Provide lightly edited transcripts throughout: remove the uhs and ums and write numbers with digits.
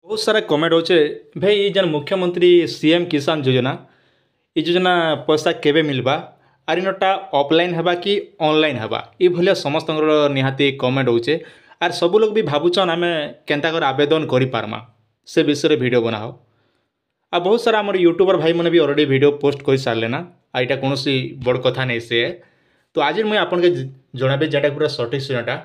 बहुत सारा कमेंट होचे भाई ये जन मुख्यमंत्री सीएम किसान योजना ये योजना पैसा केबे मिलबा आर इनटा ऑफलाइन हबा कि ऑनलाइन हबा ये भलिया समस्त निहाती कमेंट होचे आर सब लोग भी भावुचन आम केन्ता कर आवेदन करि पारमा से विषय रे वीडियो बनाओ आ बहुत सारा आम यूट्यूबर भाई मैंने भी ऑलरेडी वीडियो पोस्ट कर सारे ना आ यहाँ कौन बड़ कथा नहीं से तो आज मुझे आपके जनाबी जेटा पूरा सठिक योजनाटा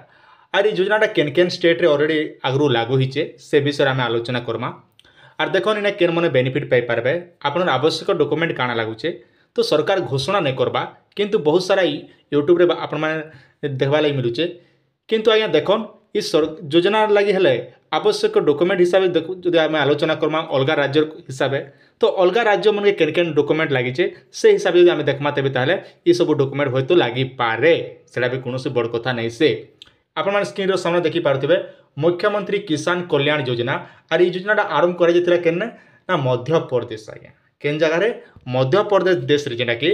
आर ये योजनाटा केन केन स्टेट रे ऑलरेडी आगु लागू होचे से विषय आम आलोचना करमा आर देखो इना केन मैंने बेनिफिट पाई पारबे आपन आवश्यक डॉक्यूमेंट काଣା लागुचे तो सरकार घोषणा नहीं करबा किंतु बहुत सारा यूट्यूब रे आपण माने देखबा लागि मिलुचे किंतु आज्ञा देखन इस योजना लगी हेले आवश्यक डॉक्यूमेंट हिसाब से आम आलोचना करमा अलग राज्य हिसाब तो अलग राज्य मन के केन केन डॉक्यूमेंट लगी से हिसाब से आम देखमा तेबे ताले ये सब डॉक्यूमेंट होय तो लगी पारे सेटा भी कौन बड़ कथा नहीं से आपण मान स्क्रीन सामने देखि पारुथिबे मुख्यमंत्री किसान कल्याण योजना और ये योजना आरंभ कर केने ना मध्य प्रदेश आज्ञा केन जगह मध्य प्रदेश देश रे जेना कि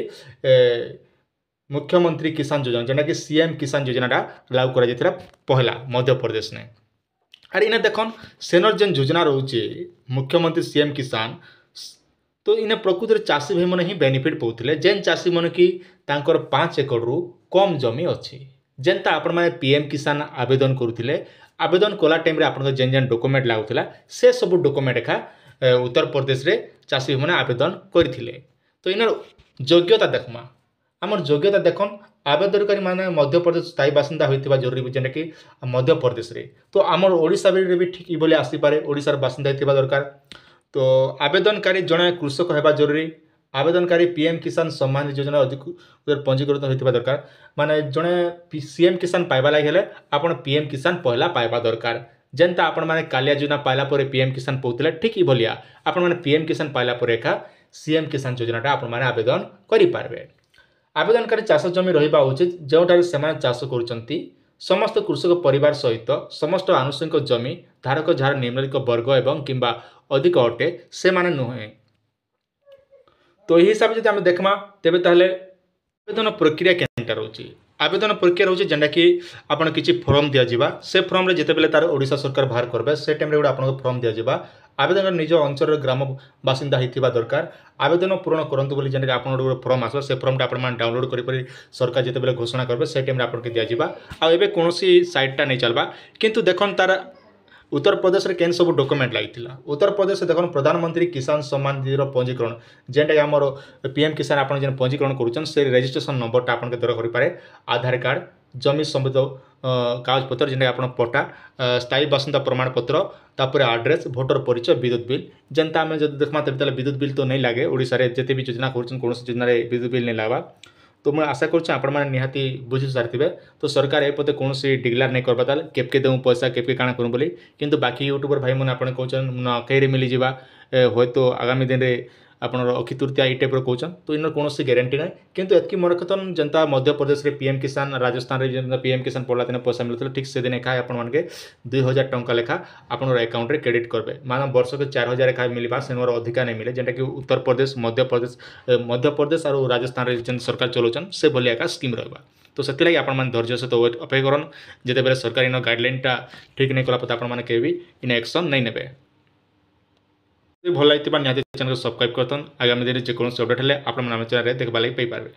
मुख्यमंत्री किसान योजना जेना कि सीएम किसान योजना लागू कर पहला मध्य प्रदेश ने अरे इन्हें देखन सेनर जेन योजना रोचे मुख्यमंत्री सीएम किसान तो इन्हें प्रकृति चाषी भाई मैंने ही बेनिफिट पाते जेन चाषी मन कि 5 एकड़ रु कम जमी अच्छी जेनता आपण मैंने पीएम किसान आवेदन करुले आवेदन कला टाइम आप जेन जेन डॉक्यूमेंट लागुला से सब डॉक्यूमेंट एका उत्तर प्रदेश रे चाषी मैंने आवेदन करथिले तो इन योग्यता देखमा आमर योग्यता देखन आवेदनकारी माने मध्य प्रदेश स्थायी बासिंदा होइतिबा जरूरी जेना कि मध्य प्रदेश रे तो आमर ओडिशा रे भी ठीक इबले आसी पारे ओडिशार बासिंदा होइतिबा दरकार तो आवेदनकारी जणे कृषक हेबा जरूरी आवेदनकारी पीएम किसान सम्मान योजना अधिक पंजीकृत होइतिबा दरकार माने जणे सीएम किसान पाइबा लागि हेले आपण पीएम किसान पहला पाइबा दरकार जेनता आपण माने कालिया योजना पाइला परे पीएम किसान पउतले ठीक इबलिया आपण माने पीएम किसान पाइला परे एका सीएम किसान योजनाटा आपण माने आवेदन करि पारबे आवेदनकारी चाष जमी रहा उचित जोठार से चाष कर समस्त कृषक परिवार सहित समस्त आनुषंगिक जमी धारक जार निम्नलिखित वर्ग एवं किंबा अधिक अटे से माने नुहे तो यही हिसाब से आम देखमा तेबे ताहले आवेदन प्रक्रिया केनटा रोची आवेदन प्रक्रिया रोचे जेनटा कि आपन किछि फॉर्म दिया जिबा से फॉर्म रे जेतेबेले तार ओडिशा सरकार बाहर करबे से टाइम रे आपन फॉर्म दिया जिबा आवेदन निज अंचल ग्राम बासिंदा होइतिबा दरकार आवेदन पूर्ण करंतु बोली जेनटा आपन गोटे फॉर्म आसो से फॉर्म आपन मान डाउनलोड करि परि सरकार जेतेबेले घोषणा करबे से टाइम रे आपन के दिया जिबा आ एबे कोनोसी साइटटा नै चलबा किंतु देखन तार उत्तर प्रदेश रे केन सब डॉक्यूमेंट लागिथिला उत्तर प्रदेश देखन प्रधानमंत्री किसान सम्मान निधि रो पंजीकरण जेनटा हमर पीएम किसान आपन जेन पंजीकरण करूछन से रजिस्ट्रेशन नंबरटा आपन के दर करि पारे आधार कार्ड जमी संबंधित कागज पत्र जेनटा आपन पट्टा स्थायी बासिंदा प्रमाण पत्र तापर एड्रेस भोटर परिचय विद्युत बिल जेनता आम जब देखमा तबे विद्युत बिल तो नहीं लागे ओडिसा रे जेते भी योजना करूछन कोन योजना रे विद्युत बिल नहीं लागबा तो मुझे आशा करुँ आपण मैंने निहाती बुझी सारी तो सरकार ए पते कौन डिक्लेयर नहीं करबा ताल केपके देऊ पैसा केपके काଣା करूँ बोली किंतु बाकी यूट्यूबर भाई मैंने आपने कहन नकई मिली जावा हूँ तो आगामी दिन में आपनर अक्षय तृतीया ये टाइप कहन तो इन कौन गारंटी ना किंतु एतकी मन रखतन जनता मध्य प्रदेश रे पीएम किसान राजस्थान रे जनता पीएम किसान पड़ला दिन पैसा मिलता ठीक से दिन एका आपन के 2000 टंका लेखा आपनर अकाउंट रे क्रेडिट करबे माने वर्ष के 4000 एका मिलबा सेनर अधिका नहीं मिले जेंटा कि उत्तर प्रदेश मध्य प्रदेश और राजस्थान रे जेन सरकार चलोचन से भली एका स्कीम रहबा तो से लगे आपण मैंने धैर्य सहित वेट अपेक्षा करन जेते सरकार इन गाइडलाइनटा ठीक नहीं कला पता आपण मैंने केबी इन एक्शन नहीं नेबे भल लगी निहाती चैनल को सब्सक्राइब करतन आगामी दिन जेकोसी अपडेट हेले आपण चैनल देखबा लगी पाई पारबे।